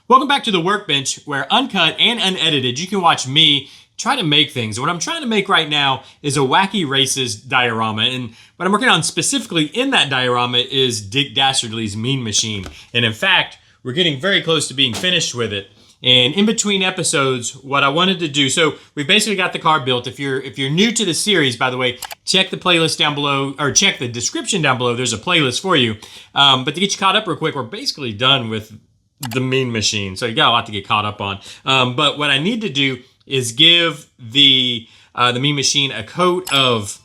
Welcome back to the workbench, where uncut and unedited, you can watch me try to make things. What I'm trying to make right now is a Wacky Races diorama, and what I'm working on specifically in that diorama is Dastardly's Mean Machine. And in fact, we're getting very close to being finished with it. And in between episodes, what I wanted to do, so we've basically got the car built. If you're new to the series, by the way, check the playlist down below, or check the description down below. There's a playlist for you. But to get you caught up real quick, we're basically done with the Mean Machine. So you got a lot to get caught up on. But what I need to do is give the Mean Machine a coat of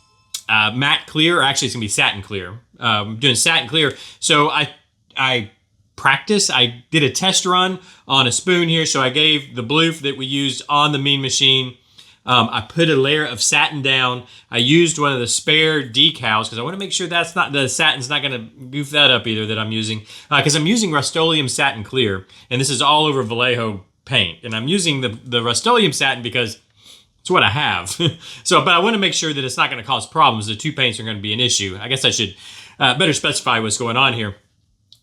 matte clear, or actually it's gonna be satin clear. I'm doing satin clear. So I practice. I did a test run on a spoon here. So I gave the blue that we used on the Mean Machine. I put a layer of satin down. I used one of the spare decals because I want to make sure that's not, the satin's not going to goof that up either that I'm using. Because I'm using Rust-Oleum satin clear, and this is all over Vallejo paint. And I'm using the Rust-Oleum satin because it's what I have. But I want to make sure that it's not going to cause problems. The two paints are going to be an issue. I guess I should better specify what's going on here.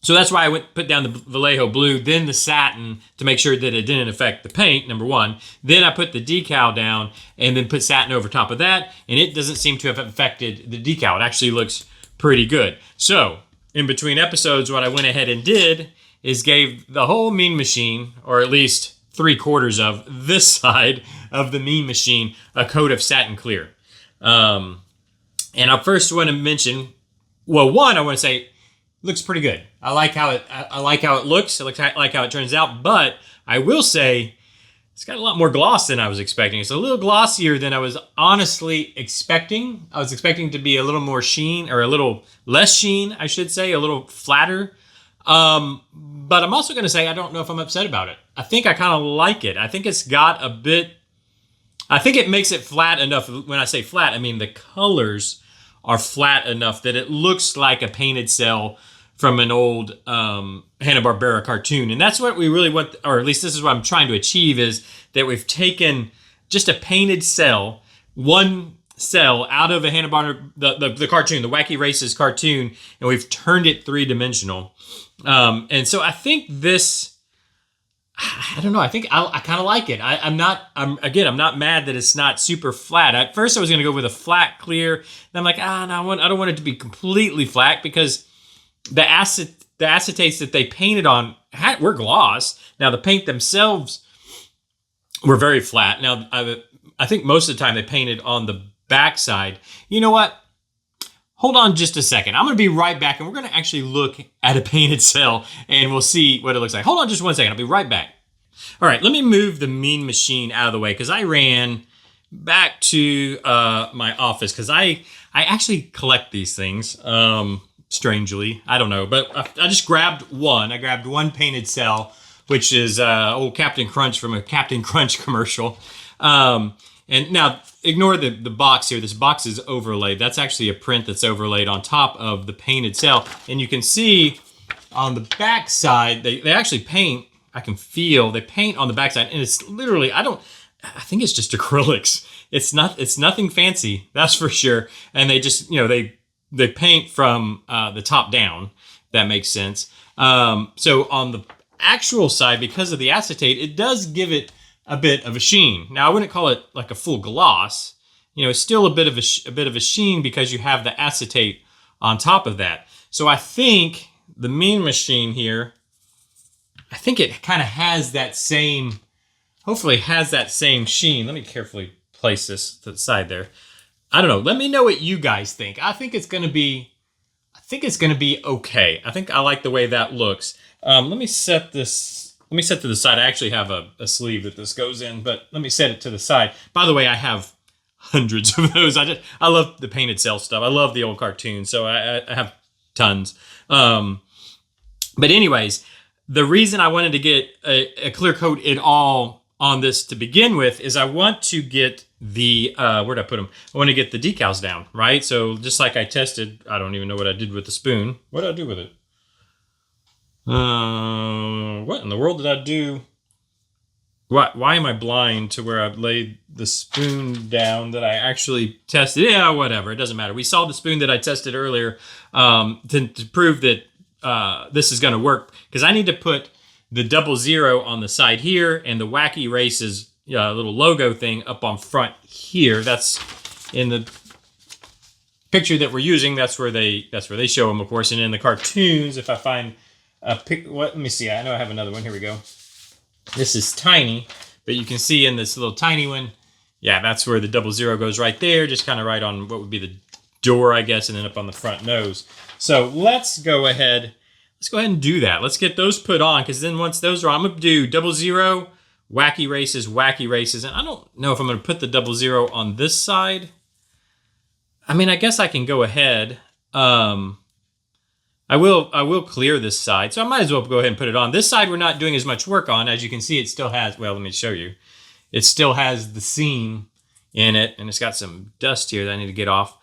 So that's why I put down the Vallejo blue, then the satin to make sure that it didn't affect the paint, number one. Then I put the decal down and then put satin over top of that, and it doesn't seem to have affected the decal. It actually looks pretty good. So in between episodes, what I went ahead and did is gave the whole Mean Machine, or at least 3/4 of this side of the Mean Machine, a coat of satin clear. And I first want to mention, well, one, I want to say, looks pretty good. I like how it looks. I like how it turns out. But I will say it's got a lot more gloss than I was expecting. It's a little glossier than I was honestly expecting. I was expecting to be a little more sheen, or a little less sheen, I should say, a little flatter. But I'm also going to say I don't know if I'm upset about it. I think I kind of like it. I think it's got a bit. I think it makes it flat enough. When I say flat, I mean the colors are flat enough that it looks like a painted cell from an old Hanna-Barbera cartoon. And that's what we really want, or at least this is what I'm trying to achieve, is that we've taken just a painted cell, one cell out of a Hanna-Barbera, the cartoon, the Wacky Races cartoon, and we've turned it three-dimensional. And so I think this, I don't know, I think I kind of like it. I'm not mad that it's not super flat. At first I was going to go with a flat clear. And I'm like, no, I don't want it to be completely flat, because the acetates that they painted on were gloss. Now the paint themselves were very flat. Now I think most of the time they painted on the backside. You know what? Hold on just a second. I'm going to be right back, and we're going to actually look at a painted cell, and we'll see what it looks like. Hold on just 1 second. I'll be right back. All right, let me move the Mean Machine out of the way, because I ran back to my office, because I actually collect these things, strangely. I don't know, but I just grabbed one. I grabbed one painted cell, which is old Captain Crunch from a Captain Crunch commercial. And now, ignore the box here. This box is overlaid. That's actually a print that's overlaid on top of the painted cell. And you can see on the back side, they actually paint, I can feel, they paint on the back side. And it's literally, I think it's just acrylics. It's nothing fancy, that's for sure. And they just, they paint from the top down. That makes sense. So on the actual side, because of the acetate, it does give it a bit of a sheen. Now I wouldn't call it like a full gloss. It's still a bit of a sheen, because you have the acetate on top of that. So I think the Mean Machine here, I think it kind of has that same, hopefully has that same sheen. Let me carefully place this to the side there. I don't know. Let me know what you guys think. I think it's going to be okay. I think I like the way that looks. Let me set to the side. I actually have a sleeve that this goes in, but let me set it to the side. By the way, I have hundreds of those. I love the painted cell stuff. I love the old cartoons, so I have tons. But anyways, the reason I wanted to get a clear coat it all on this to begin with is I want to get the, where'd I put them? I want to get the decals down, right? So just like I tested, I don't even know what I did with the spoon. What did I do with it? What in the world did I do? Why am I blind to where I laid the spoon down that I actually tested? Yeah, whatever. It doesn't matter. We saw the spoon that I tested earlier to prove that this is going to work, because I need to put the 00 on the side here, and the Wacky Races little logo thing up on front here. That's in the picture that we're using. That's where they show them, of course. And in the cartoons, if I find a pic, let me see. I know I have another one. Here we go. This is tiny, but you can see in this little tiny one, yeah, that's where the 00 goes right there, just kind of right on what would be the door, I guess, and then up on the front nose. So let's go ahead and do that. Let's get those put on, because then once those are on, I'm going to do 00, Wacky Races, Wacky Races. And I don't know if I'm going to put the 00 on this side. I mean, I guess I can go ahead. I will clear this side, so I might as well go ahead and put it on. This side we're not doing as much work on. As you can see, it still has, well, let me show you. It still has the seam in it, and it's got some dust here that I need to get off.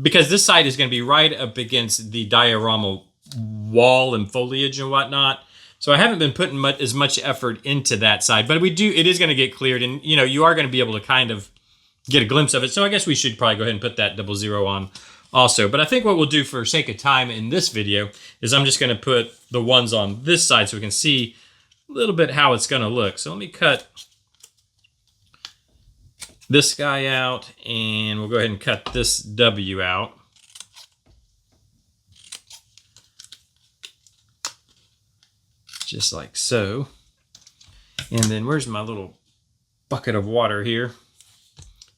Because this side is going to be right up against the diorama wall and foliage and whatnot. So I haven't been putting as much effort into that side, but it is going to get cleared, and you are going to be able to kind of get a glimpse of it. So I guess we should probably go ahead and put that 00 on also. But I think what we'll do for sake of time in this video is I'm just going to put the ones on this side so we can see a little bit how it's going to look. So let me cut this guy out, and we'll go ahead and cut this W out. Just like so. And then where's my little bucket of water here?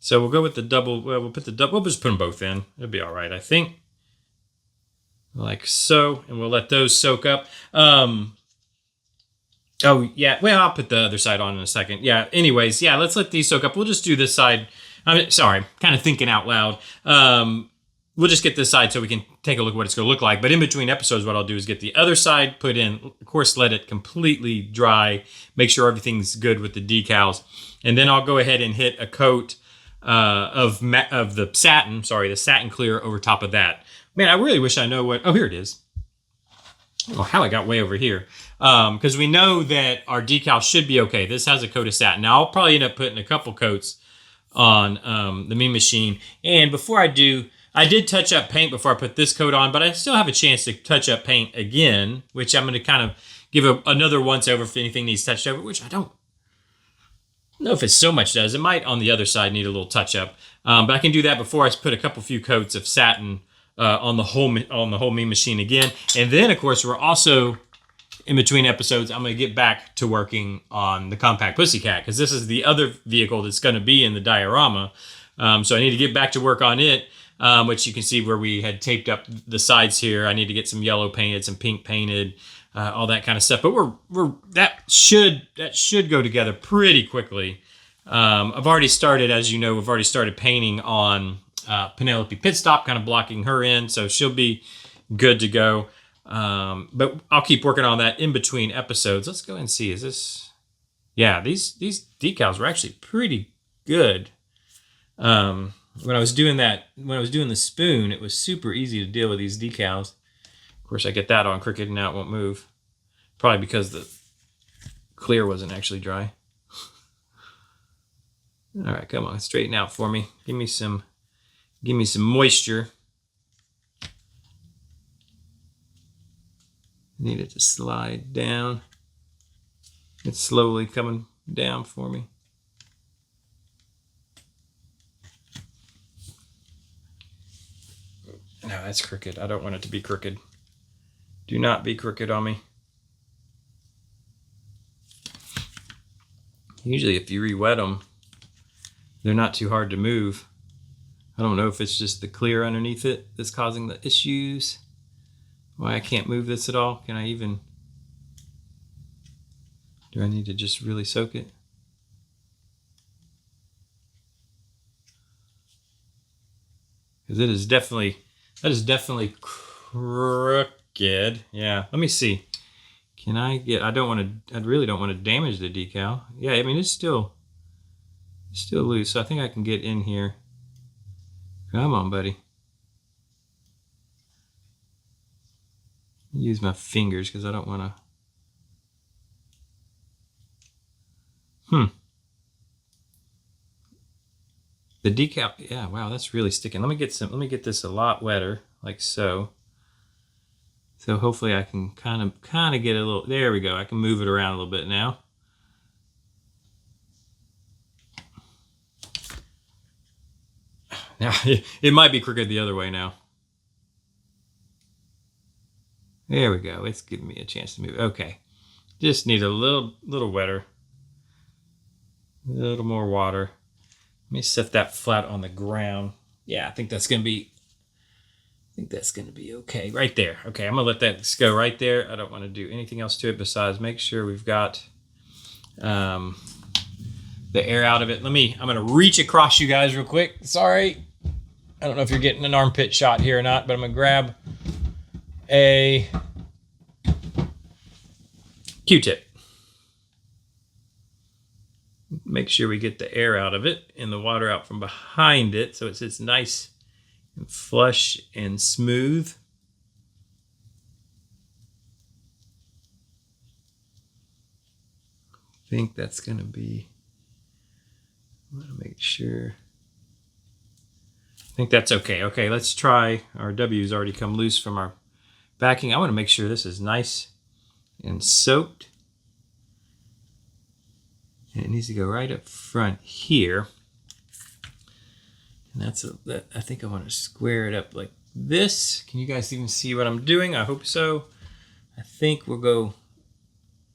So we'll go with the double, well, we'll just put them both in. It'll be all right, I think. Like so, and we'll let those soak up. Oh, yeah, well, I'll put the other side on in a second. Yeah, anyways, yeah, let's let these soak up. We'll just do this side. Sorry, kind of thinking out loud. We'll just get this side so we can take a look at what it's going to look like. But in between episodes, what I'll do is get the other side put in. Of course, let it completely dry. Make sure everything's good with the decals. And then I'll go ahead and hit a coat of the satin, the satin clear over top of that. Man, I really wish I know what, oh, here it is. Oh, how I got way over here. Because we know that our decal should be okay. This has a coat of satin. Now, I'll probably end up putting a couple coats on the Mean Machine. And before I do, I did touch up paint before I put this coat on, but I still have a chance to touch up paint again, which I'm going to kind of give another once over if anything needs touched over, which I don't know if it so much does. It might on the other side need a little touch up, but I can do that before I put a few coats of satin on the whole Mean Machine again. And then, of course, we're also in between episodes. I'm going to get back to working on the Compact Pussycat because this is the other vehicle that's going to be in the diorama. So I need to get back to work on it, which you can see where we had taped up the sides here. I need to get some yellow painted, some pink painted, all that kind of stuff. But that should go together pretty quickly. I've already started, as you know, we've already started painting on Penelope Pitstop, kind of blocking her in, so she'll be good to go. But I'll keep working on that in between episodes. Let's go and see. Is this? Yeah, these decals were actually pretty good. When I was doing the spoon, it was super easy to deal with these decals. Of course, I get that on crooked and now it won't move. Probably because the clear wasn't actually dry. All right, come on, straighten out for me. Give me some moisture. Need it to slide down. It's slowly coming down for me. No, that's crooked. I don't want it to be crooked. Do not be crooked on me. Usually if you re-wet them, they're not too hard to move. I don't know if it's just the clear underneath it that's causing the issues. Why I can't move this at all. Can I even... Do I need to just really soak it? Because that is definitely crooked. Yeah, let me see. Can I get... I really don't want to damage the decal. Yeah, I mean, it's still loose, so I think I can get in here. Come on, buddy. Use my fingers because I don't want to... The decal, yeah, wow, that's really sticking. Let me get this a lot wetter, like so. So hopefully I can kind of get a little, there we go. I can move it around a little bit now. Now, it might be crooked the other way now. There we go. It's giving me a chance to move. Okay. Just need a little wetter. A little more water. Let me set that flat on the ground. Yeah, I think that's going to be okay right there. Okay, I'm going to let that go right there. I don't want to do anything else to it besides make sure we've got the air out of it. I'm going to reach across you guys real quick. Sorry. I don't know if you're getting an armpit shot here or not, but I'm going to grab a Q-tip. Make sure we get the air out of it and the water out from behind it so it sits nice and flush and smooth. I think that's going to be, I want to make sure. I think that's okay. Okay, let's try. Our W's already come loose from our backing. I want to make sure this is nice and soaked. And it needs to go right up front here. And I think I want to square it up like this. Can you guys even see what I'm doing? I hope so. I think we'll go,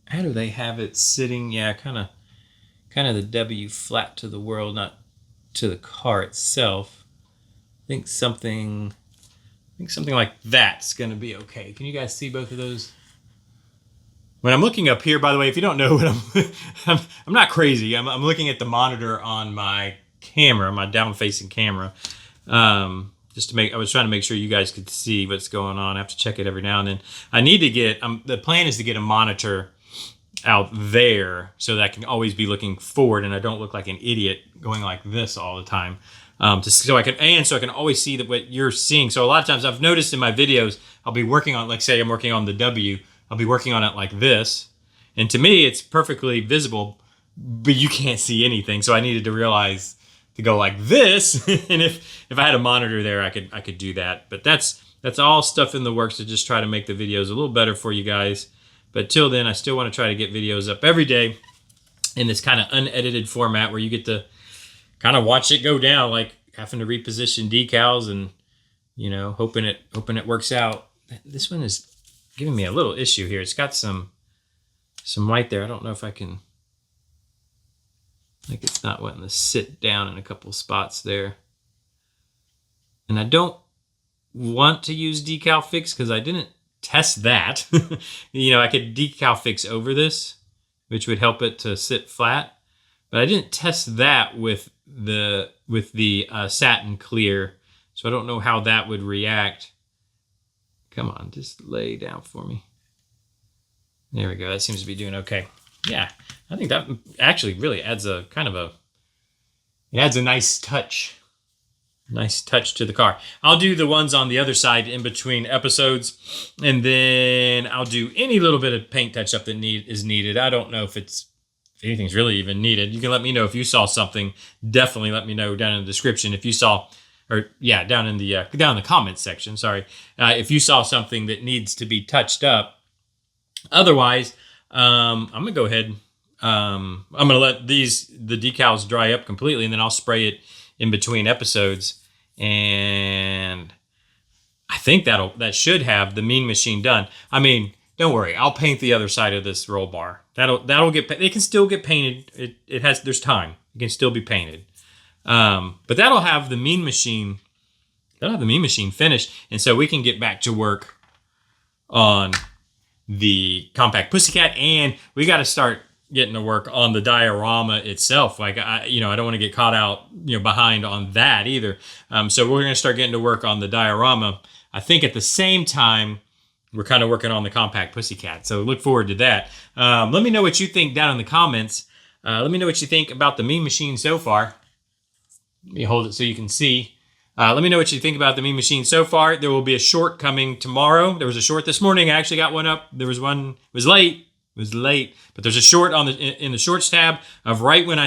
how do they have it sitting? Yeah, kind of the W flat to the world, not to the car itself. I think something like that's going to be okay. Can you guys see both of those? When I'm looking up here, by the way, if you don't know what I'm not crazy. I'm looking at the monitor on my camera, my down-facing camera. Just to I was trying to make sure you guys could see what's going on. I have to check it every now and then. I need to get, the plan is to get a monitor out there so that I can always be looking forward and I don't look like an idiot going like this all the time. So I can always see what you're seeing. So a lot of times I've noticed in my videos, I'll be working on, like say I'm working on the W, I'll be working on it like this. And to me, it's perfectly visible, but you can't see anything. So I needed to realize to go like this. And if I had a monitor there, I could do that. But that's all stuff in the works to just try to make the videos a little better for you guys. But till then, I still want to try to get videos up every day in this kind of unedited format where you get to kind of watch it go down, like having to reposition decals and, you know, hoping it works out. This one is giving me a little issue here. It's got some white there. I don't know if I can, like it's not wanting to sit down in a couple spots there. And I don't want to use decal fix because I didn't test that. You know, I could decal fix over this, which would help it to sit flat. But I didn't test that with the satin clear, so I don't know how that would react. Come on, just lay down for me. There we go. That seems to be doing okay. Yeah, I think that actually really adds a nice touch. Nice touch to the car. I'll do the ones on the other side in between episodes, and then I'll do any little bit of paint touch up that is needed. I don't know if anything's really even needed. You can let me know if you saw something. Definitely let me know down in the description if you saw, or yeah, down in the comments section. Sorry, if you saw something that needs to be touched up. Otherwise, I'm gonna go ahead. I'm gonna let the decals dry up completely, and then I'll spray it in between episodes. And I think that should have the Mean Machine done. I mean, don't worry, I'll paint the other side of this roll bar. That'll get. It can still get painted. There's time. It can still be painted. But that'll have the Mean Machine. That'll have the Mean Machine finished, and so we can get back to work on the Compact Pussycat, and we got to start getting to work on the diorama itself. Like I don't want to get caught out, behind on that either. So we're going to start getting to work on the diorama. I think at the same time, we're kind of working on the Compact Pussycat. So look forward to that. Let me know what you think down in the comments. Let me know what you think about the Mean Machine so far. Let me hold it so you can see. Let me know what you think about the Mean Machine so far. There will be a short coming tomorrow. There was a short this morning. I actually got one up. There was one. It was late, but there's a short in the shorts tab of right as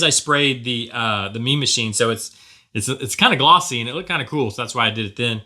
I sprayed the Mean Machine. So it's kind of glossy and it looked kind of cool. So that's why I did it then.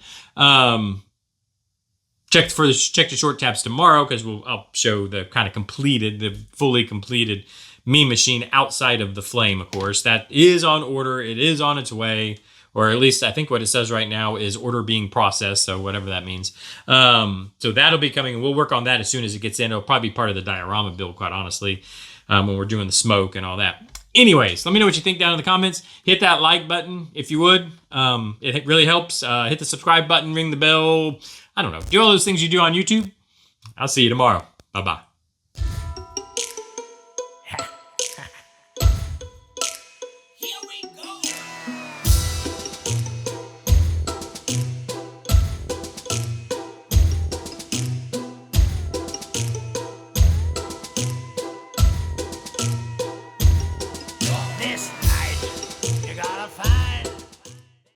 check the short tabs tomorrow, because I'll show the kind of completed, the fully completed Me machine outside of the flame, of course. That is on order. It is on its way. Or at least I think what it says right now is order being processed, so whatever that means. So that'll be coming, and we'll work on that as soon as it gets in. It'll probably be part of the diorama build, quite honestly, when we're doing the smoke and all that. Anyways, let me know what you think down in the comments. Hit that like button if you would. It really helps. Hit the subscribe button, ring the bell. I don't know. Do all those things you do on YouTube. I'll see you tomorrow. Bye-bye.